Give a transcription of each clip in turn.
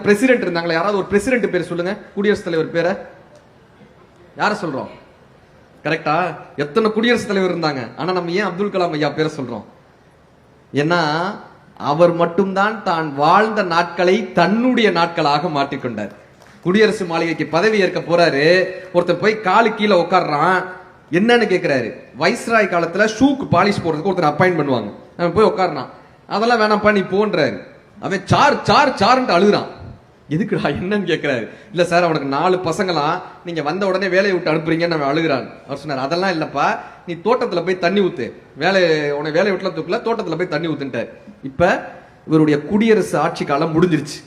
President இருந்தாங்களா? யாராவது ஒரு பிரசிடென்ட் பேர் சொல்லுங்க, குடியரசுத் தலைவர் பேரை யார சொல்றோம்? கரெக்டா? எத்தனை குடியரசுத் தலைவர் இருந்தாங்க, ஆனா நம்ம ஏன் அப்துல் கலாம் ஐயா பேரை சொல்றோம்? ஏன்னா அவர் மட்டும்தான் தான் வாழ்ந்த நாட்களை தன்னுடைய நாட்களாக மாற்றிக்கொண்டார். குடியரசு மாளிகைக்கு பதவி ஏற்க போறாரு, ஒருத்தர் போய் காலு கீழே உட்கார்றான். என்னன்னு கேட்கிறாரு. வைஸ்ராய் காலத்துல ஷூக்கு பாலிஷ் போடுறதுக்கு ஒருத்தர் அப்பாயிண்ட் பண்ணுவாங்க. அவன் போய் உட்கார்றான். அதெல்லாம் வேணாம்ப்பா நீ போன்றாரு. அவன் சார் சார் சார்ன்ட்டு அழுகுறான். எதுக்குடா என்னன்னு கேட்கிறாரு. இல்ல சார் அவனுக்கு 4 பசங்களாம், நீங்க வந்த உடனே வேலையை விட்டு அனுப்புறீங்கன்னு அவன் அழுகுறான். அவர் சொன்னார் அதெல்லாம் இல்லப்பா, நீ தோட்டத்துல போய் தண்ணி ஊத்து, உன வேலையை விட்டுல தூக்கல, தோட்டத்துல போய் தண்ணி ஊத்துட்டார். இப்ப இவருடைய குடியரசு ஆட்சி காலம் முடிஞ்சிருச்சு.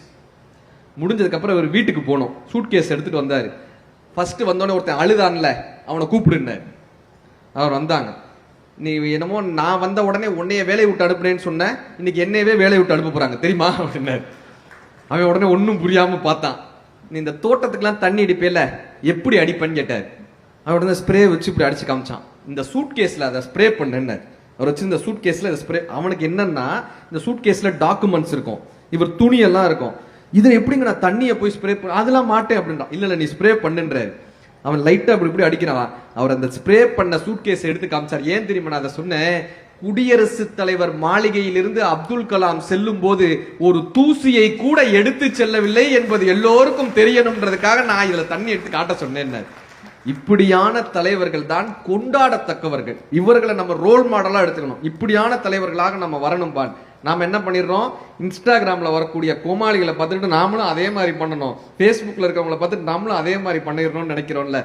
முடிஞ்சதுக்கு அப்புறம் இவர் வீட்டுக்கு போனோம். சூட்கேஸ் எடுத்துட்டு வந்தாரு. ஃபர்ஸ்ட் வந்தோடனே ஒருத்தன் அழுதான்ல, அவனை கூப்பிடுனார். அவர் வந்தாங்க. நீ என்னமோ நான் வந்த உடனே உன்னைய வேலையை விட்டு அனுப்புறேன்னு சொன்ன, இன்னைக்கு என்னையவே வேலையை விட்டு அனுப்ப போறாங்க தெரியுமா அப்படின்னாரு. அவன் உடனே ஒன்னும் புரியாம பார்த்தான். நீ இந்த தோட்டத்துக்குலாம் தண்ணி அடிப்பேல, எப்படி அடிப்பேன்னு கேட்டார். அவன் உடனே ஸ்ப்ரே வச்சு இப்படி அடிச்சு காமிச்சான். இந்த சூட் கேஸ்ல அதை ஸ்ப்ரே பண்ணேன்னு. அவர் வச்சு இந்த சூட் கேஸ்ல ஸ்ப்ரே. அவனுக்கு என்னன்னா இந்த சூட் கேஸ்ல டாக்குமெண்ட்ஸ் இருக்கும், இவர் துணியெல்லாம் இருக்கும். இதுல எப்படிங்க நான் தண்ணியை போய் ஸ்ப்ரே பண்ண, அதெல்லாம் மாட்டேன் அப்படின்றான். இல்ல நீ ஸ்ப்ரே பண்ணுன்றாரு. அவன் லைட்டா அப்படி இப்படி அடிக்கிறான். அவர் அந்த ஸ்ப்ரே பண்ண சூட் கேஸ் எடுத்து காமிச்சார். ஏன் தெரியுமா நான் அதை சொன்னேன்? குடியரசுத் தலைவர் மாளிகையிலிருந்து அப்துல் கலாம் செல்லும் போது ஒரு தூசியை கூட எடுத்து செல்லவில்லை என்பது எல்லோருக்கும் தெரியணும்ன்றதுக்காக நான் இதுல தண்ணி எடுத்து காட்ட சொன்னேன். இப்படியான தலைவர்கள் தான் கொண்டாடத்தக்கவர்கள். இவர்களை நம்ம ரோல் மாடலா எடுத்துக்கணும். இப்படியான தலைவர்களாக நம்ம வரணும். நாம என்ன பண்ணிடுறோம், இன்ஸ்டாகிராம்ல வரக்கூடிய கோமாளிகளை பார்த்துட்டு நாமளும் அதே மாதிரி பண்ணணும், பேஸ்புக்ல இருக்கவங்களை பார்த்துட்டு நாமளும் அதே மாதிரி பண்ணிடணும்னு நினைக்கிறோம்ல.